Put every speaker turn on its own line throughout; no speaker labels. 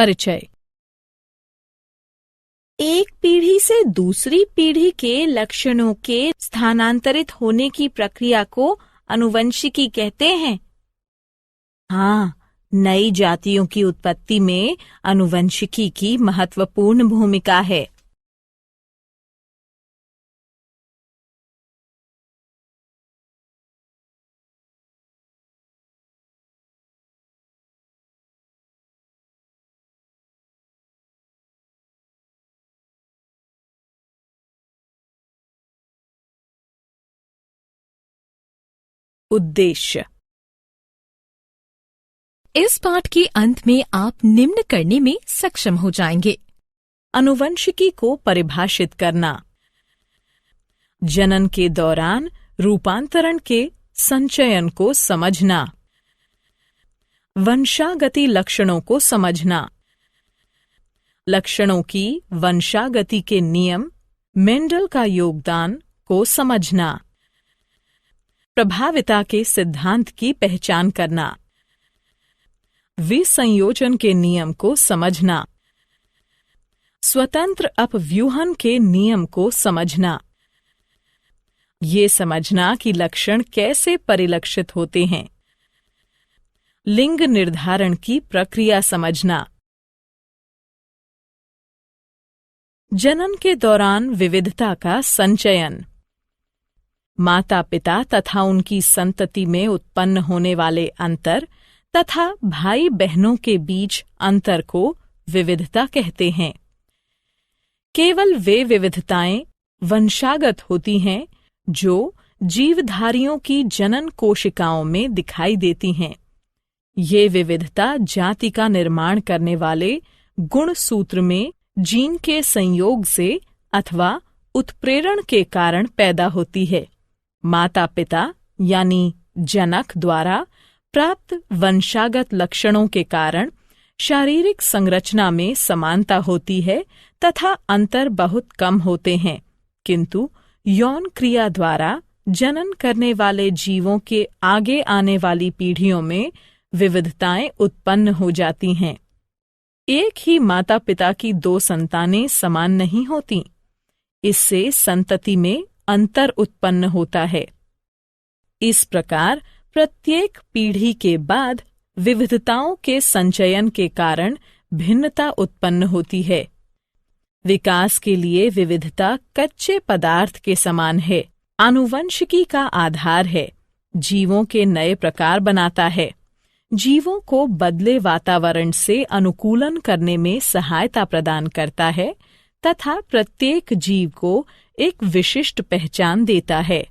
परिचय। एक पीढ़ी से दूसरी पीढ़ी के लक्षणों के स्थानांतरित होने की प्रक्रिया को आनुवंशिकी कहते हैं। हाँ, नई जातियों की उत्पत्ति में आनुवंशिकी की महत्वपूर्ण भूमिका है। उद्देश्य।
इस पाठ के अंत में आप निम्न करने में सक्षम हो जाएंगे।
आनुवंशिकी को परिभाषित करना, जनन के दौरान रूपांतरण के संचयन को समझना, वंशागति लक्षणों को समझना, लक्षणों की वंशागति के नियम, मेंडल का योगदान को समझना, प्रभाविता के सिद्धांत की पहचान करना, विसंयोजन के नियम को समझना, स्वतंत्र अपव्यूहन के नियम को समझना, ये समझना कि लक्षण कैसे परिलक्षित होते हैं, लिंग निर्धारण की प्रक्रिया समझना, जनन के दौरान विविधता का संचयन, माता पिता तथा उनकी संतति में उत्पन्न होने वाले अंतर तथा भाई बहनों के बीच अंतर को विविधता कहते हैं। केवल वे विविधताएं वंशागत होती हैं जो जीवधारियों की जनन कोशिकाओं में दिखाई देती हैं। ये विविधता जाति का निर्माण करने वाले गुण सूत्र में जीन के संयोग से अथवा उत्प्रेरण के कारण पैदा होती है। माता पिता यानी जनक द्वारा प्राप्त वंशागत लक्षणों के कारण शारीरिक संरचना में समानता होती है तथा अंतर बहुत कम होते हैं, किंतु यौन क्रिया द्वारा जनन करने वाले जीवों के आगे आने वाली पीढ़ियों में विविधताएं उत्पन्न हो जाती हैं। एक ही माता पिता की दो संतानें समान नहीं होती, इससे संतति में अंतर उत्पन्न होता है। इस प्रकार प्रत्येक पीढ़ी के बाद विविधताओं के संचयन के कारण भिन्नता उत्पन्न होती है। विकास के लिए विविधता कच्चे पदार्थ के समान है, आनुवंशिकी का आधार है, जीवों के नए प्रकार बनाता है, जीवों को बदले वातावरण से अनुकूलन करने में सहायता प्रदान करता है तथा प्रत्येक जीव को एक विशिष्ट पहचान देता है।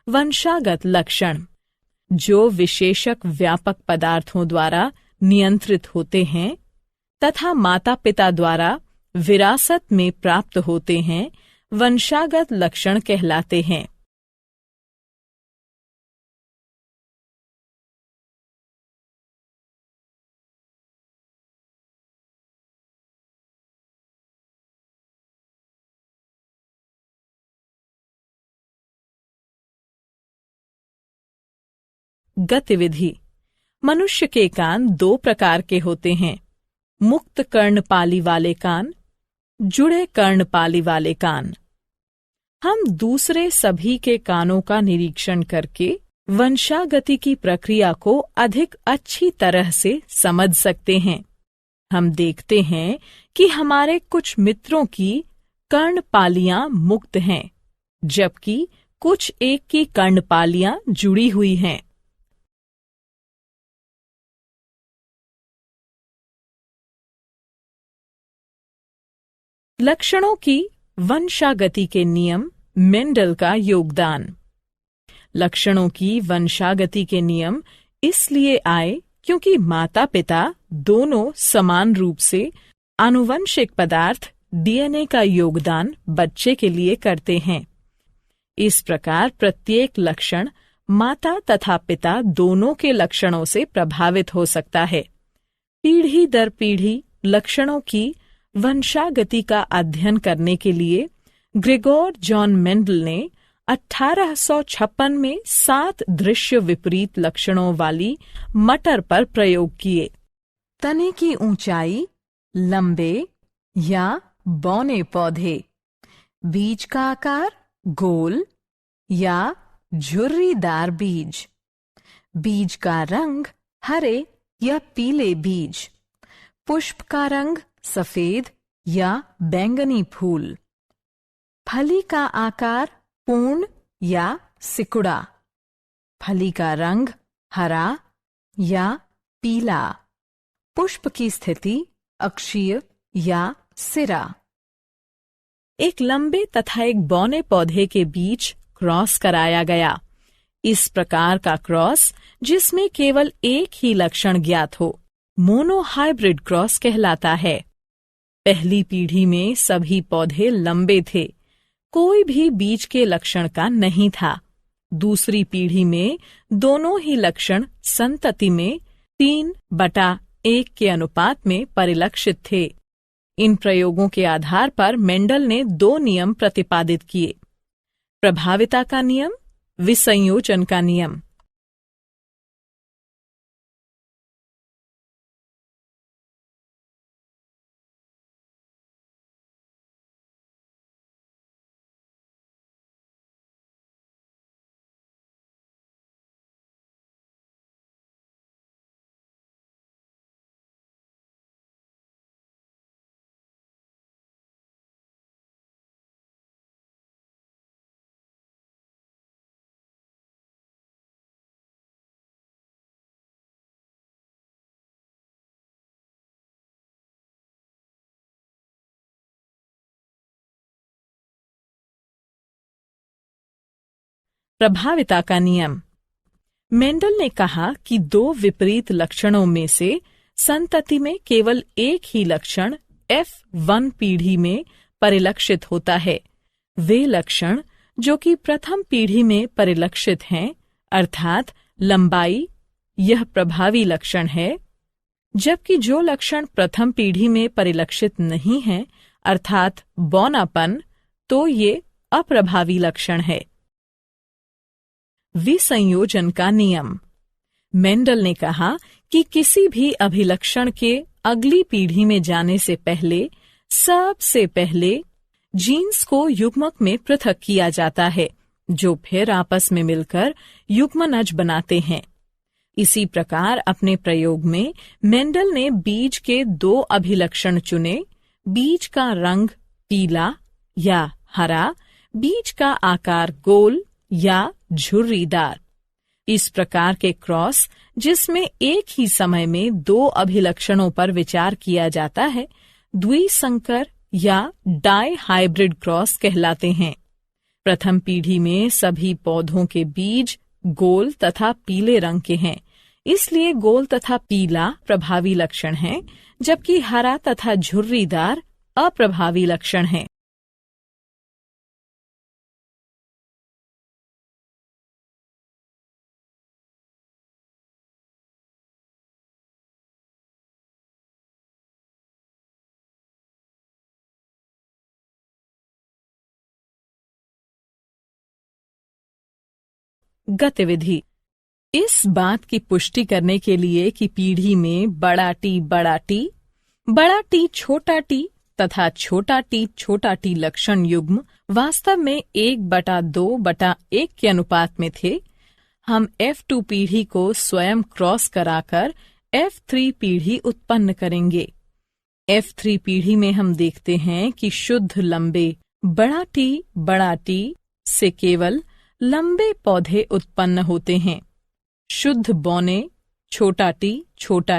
वंशागत लक्षण जो विशेषक व्यापक पदार्थों द्वारा नियंत्रित होते हैं तथा माता पिता द्वारा विरासत में प्राप्त होते हैं, वंशागत लक्षण कहलाते हैं। गतिविधि। मनुष्य के कान दो प्रकार के होते हैं, मुक्त कर्णपाली वाले कान, जुड़े कर्णपाली वाले कान। हम दूसरे सभी के कानों का निरीक्षण करके वंशागति की प्रक्रिया को अधिक अच्छी तरह से समझ सकते हैं। हम देखते हैं कि हमारे कुछ मित्रों की कर्णपालियां मुक्त हैं, जबकि कुछ एक की कर्णपालियां जुड़ी हुई हैं। लक्षणों की वंशागति के नियम, मेंडल का योगदान। लक्षणों की वंशागति के नियम इसलिए आए क्योंकि माता पिता दोनों समान रूप से आनुवंशिक पदार्थ डीएनए का योगदान बच्चे के लिए करते हैं। इस प्रकार प्रत्येक लक्षण माता तथा पिता दोनों के लक्षणों से प्रभावित हो सकता है। पीढ़ी दर पीढ़ी लक्षणों की वंशागति का अध्ययन करने के लिए ग्रेगोर जॉन मेंडल ने 1856 में 7 दृश्य विपरीत लक्षणों वाली मटर पर प्रयोग किए। तने की ऊंचाई, लंबे या बौने पौधे, बीज का आकार गोल या झुर्रीदार बीज, बीज का रंग हरे या पीले बीज, पुष्प का रंग सफेद या बैंगनी फूल, फली का आकार पूर्ण या सिकुड़ा, फली का रंग हरा या पीला, पुष्प की स्थिति अक्षीय या सिरा। एक लंबे तथा एक बौने पौधे के बीच क्रॉस कराया गया। इस प्रकार का क्रॉस जिसमें केवल एक ही लक्षण ज्ञात हो मोनोहाइब्रिड क्रॉस कहलाता है। पहली पीढ़ी में सभी पौधे लंबे थे, कोई भी बीज के लक्षण का नहीं था। दूसरी पीढ़ी में दोनों ही लक्षण संतति में 3/1 के अनुपात में परिलक्षित थे। इन प्रयोगों के आधार पर मेंडल ने 2 नियम प्रतिपादित किए: प्रभाविता का नियम, विसंयोजन का नियम। प्रभाविता का नियम। मेंडल ने कहा कि 2 विपरीत लक्षणों में से संतति में केवल एक ही लक्षण F1 पीढ़ी में परिलक्षित होता है। वे लक्षण जो कि प्रथम पीढ़ी में परिलक्षित हैं, अर्थात लंबाई, यह प्रभावी लक्षण है, जबकि जो लक्षण प्रथम पीढ़ी में परिलक्षित नहीं है, अर्थात बौनापन, तो ये अप्रभावी लक्षण है। विसंयोजन का नियम। मेंडल ने कहा कि किसी भी अभिलक्षण के अगली पीढ़ी में जाने से पहले सबसे पहले जीन्स को युग्मक में पृथक किया जाता है, जो फिर आपस में मिलकर युग्मनज बनाते हैं। इसी प्रकार अपने प्रयोग में मेंडल ने बीज के 2 अभिलक्षण चुने: बीज का रंग पीला या हरा, बीज का आकार गोल या झुर्रीदार। इस प्रकार के क्रॉस जिसमें एक ही समय में 2 अभिलक्षणों पर विचार किया जाता है, द्विसंकर या डाई हाइब्रिड क्रॉस कहलाते हैं। प्रथम पीढ़ी में सभी पौधों के बीज गोल तथा पीले रंग के हैं, इसलिए गोल तथा पीला प्रभावी लक्षण हैं, जबकि हरा तथा झुर्रीदार अप्रभावी लक्षण हैं। गतिविधि। इस बात की पुष्टि करने के लिए कि पीढ़ी में बड़ा टी छोटा टी तथा छोटा टी लक्षण युग्म वास्तव में 1/2/1 के अनुपात में थे, हम F2 पीढ़ी को स्वयं क्रॉस कराकर F3 पीढ़ी उत्पन्न करेंगे। F3 पीढ़ी में हम देखते हैं कि शुद्ध लंबे बड़ा टी से केवल लंबे पौधे उत्पन्न होते हैं। शुद्ध बौने छोटा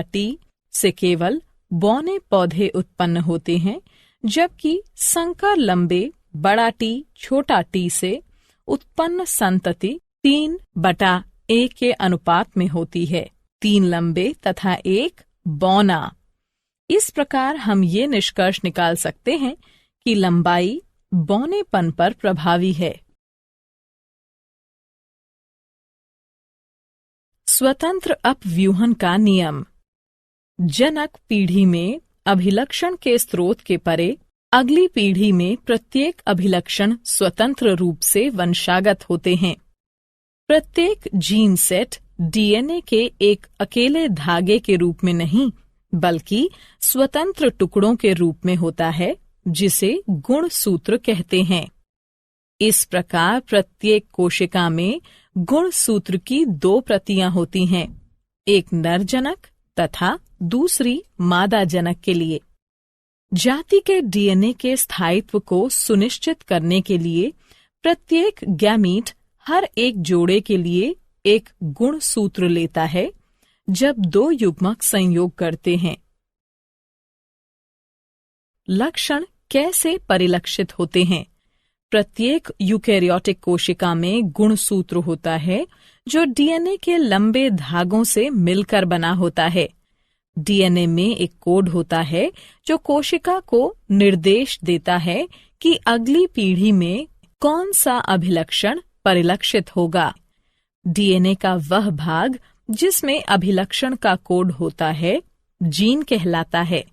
टी से केवल बौने पौधे उत्पन्न होते हैं, जबकि संकर लंबे बड़ा टी छोटा टी से उत्पन्न संतति 3/1 के अनुपात में होती है, 3 लंबे तथा 1 बौना। इस प्रकार हम ये निष्कर्ष निकाल सकते हैं कि लंबाई बौनेपन पर प्रभावी है। स्वतंत्र अपव्यूहन का नियम। जनक पीढ़ी में अभिलक्षण के स्रोत के परे अगली पीढ़ी में प्रत्येक अभिलक्षण स्वतंत्र रूप से वंशागत होते हैं। प्रत्येक जीन सेट डीएनए के एक अकेले धागे के रूप में नहीं, बल्कि स्वतंत्र टुकड़ों के रूप में होता है, जिसे गुणसूत्र कहते हैं। इस प्रकार प्रत्येक कोशिका में गुणसूत्र की 2 प्रतियां होती हैं, एक नर जनक तथा दूसरी मादा जनक के लिए। जाति के डीएनए के स्थायित्व को सुनिश्चित करने के लिए प्रत्येक गैमीट हर एक जोड़े के लिए एक गुणसूत्र लेता है जब 2 युग्मक संयोग करते हैं। लक्षण कैसे परिलक्षित होते हैं? प्रत्येक यूकेरियोटिक कोशिका में गुणसूत्र होता है जो डीएनए के लंबे धागों से मिलकर बना होता है। डीएनए में एक कोड होता है जो कोशिका को निर्देश देता है कि अगली पीढ़ी में कौन सा अभिलक्षण परिलक्षित होगा। डीएनए का वह भाग जिसमें अभिलक्षण का कोड होता है जीन कहलाता है।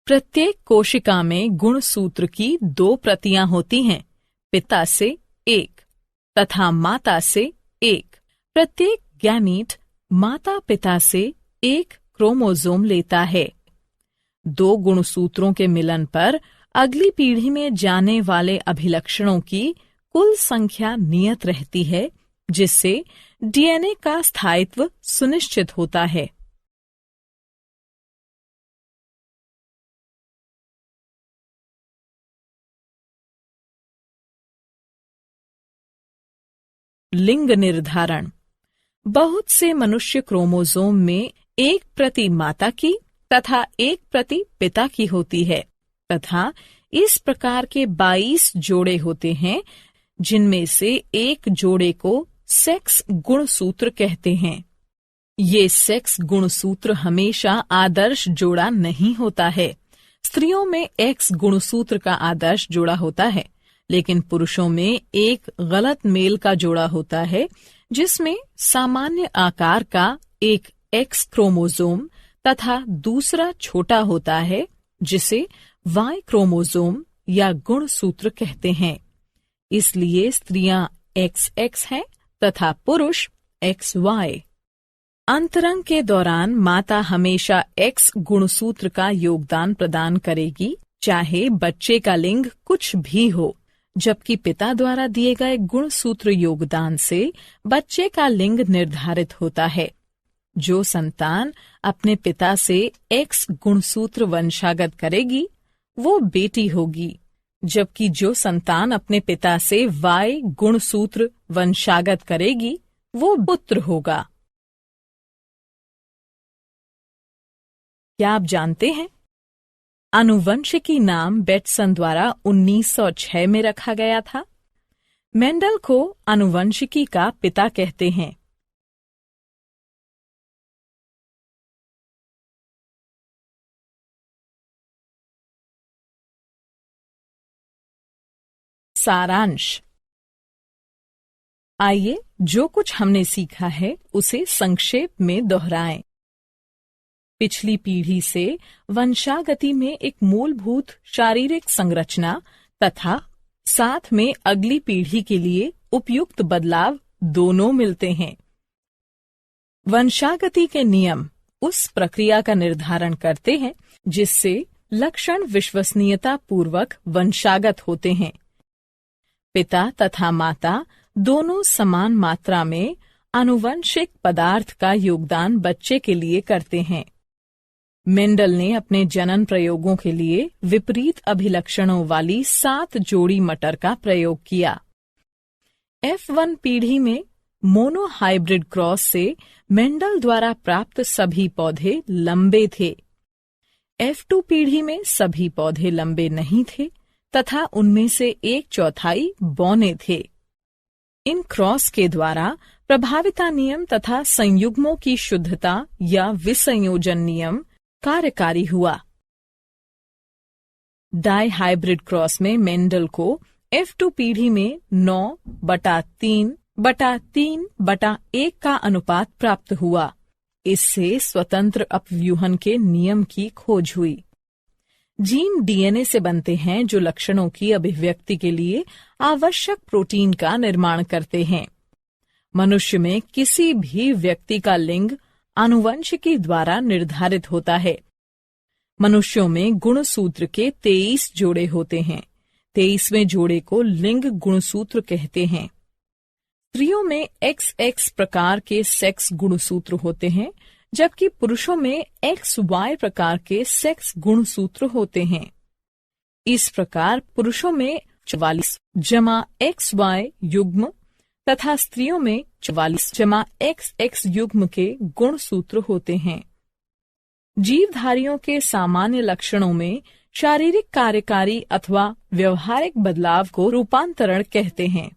प्रत्येक कोशिका में गुणसूत्र की 2 प्रतियां होती हैं, पिता से 1 तथा माता से 1। प्रत्येक गैमीट माता पिता से 1 क्रोमोसोम लेता है। 2 गुणसूत्रों के मिलन पर अगली पीढ़ी में जाने वाले अभिलक्षणों की कुल संख्या नियत रहती है, जिससे डीएनए का स्थायित्व सुनिश्चित होता है। लिंग निर्धारण। बहुत से मनुष्य क्रोमोसोम में 1 प्रति माता की तथा 1 प्रति पिता की होती है तथा इस प्रकार के 22 जोड़े होते हैं, जिनमें से एक जोड़े को सेक्स गुणसूत्र कहते हैं। ये सेक्स गुणसूत्र हमेशा आदर्श जोड़ा नहीं होता है। स्त्रियों में एक्स गुणसूत्र का आदर्श जोड़ा होता है, लेकिन पुरुषों में एक गलत मेल का जोड़ा होता है, जिसमें सामान्य आकार का एक एक्स क्रोमोसोम तथा दूसरा छोटा होता है, जिसे वाई क्रोमोसोम या गुणसूत्र कहते हैं। इसलिए स्त्रियां XX हैं तथा पुरुष XY। अंतरंग के दौरान माता हमेशा X गुणसूत्र का योगदान प्रदान करेगी, चाहे बच्चे का लिंग कुछ भी हो, जबकि पिता द्वारा दिए गए गुणसूत्र योगदान से बच्चे का लिंग निर्धारित होता है। जो संतान अपने पिता से X गुणसूत्र वंशागत करेगी, वो बेटी होगी, जबकि जो संतान अपने पिता से Y गुणसूत्र वंशागत करेगी, वो पुत्र होगा। क्या आप जानते हैं, आनुवंशिकी नाम बेटसन द्वारा 1906 में रखा गया था। मेंडल को आनुवंशिकी का पिता कहते हैं। सारांश। आइए जो कुछ हमने सीखा है उसे संक्षेप में दोहराएं। पिछली पीढ़ी से वंशागति में एक मूलभूत शारीरिक संरचना तथा साथ में अगली पीढ़ी के लिए उपयुक्त बदलाव दोनों मिलते हैं। वंशागति के नियम उस प्रक्रिया का निर्धारण करते हैं जिससे लक्षण विश्वसनीयता पूर्वक वंशागत होते हैं। पिता तथा माता दोनों समान मात्रा में आनुवंशिक पदार्थ का योगदान बच्चे के लिए करते हैं। मेंडल ने अपने जनन प्रयोगों के लिए विपरीत अभिलक्षणों वाली 7 जोड़ी मटर का प्रयोग किया। F1 पीढ़ी में मोनोहाइब्रिड क्रॉस से मेंडल द्वारा प्राप्त सभी पौधे लंबे थे। F2 पीढ़ी में सभी पौधे लंबे नहीं थे तथा उनमें से 1/4 बौने थे। इन क्रॉस के द्वारा प्रभाविता नियम तथा संयुग्मों की शुद्धता या विसंयोजन नियम कार्यकारी हुआ। डाई हाइब्रिड क्रॉस में मेंडल को F2 पीढ़ी में 9/3 1/3/1 का अनुपात प्राप्त हुआ। इससे स्वतंत्र अपव्यूहन के नियम की खोज हुई। जीन डीएनए से बनते हैं जो लक्षणों की अभिव्यक्ति के लिए आवश्यक प्रोटीन का निर्माण करते हैं। मनुष्य में किसी भी व्यक्ति का लिंग आनुवंशिकी द्वारा निर्धारित होता है। मनुष्यों में गुणसूत्र के 23 जोड़े होते हैं। 23वें जोड़े को लिंग गुणसूत्र कहते हैं। स्त्रियों में XX प्रकार के सेक्स गुणसूत्र होते हैं, जबकि पुरुषों में XY प्रकार के सेक्स गुणसूत्र होते हैं। इस प्रकार पुरुषों में 44+XY युग्म तथा स्त्रियों में 44+XX युग्म के गुणसूत्र होते हैं। जीवधारियों के सामान्य लक्षणों में शारीरिक कार्यकारी अथवा व्यवहारिक बदलाव को रूपांतरण कहते हैं।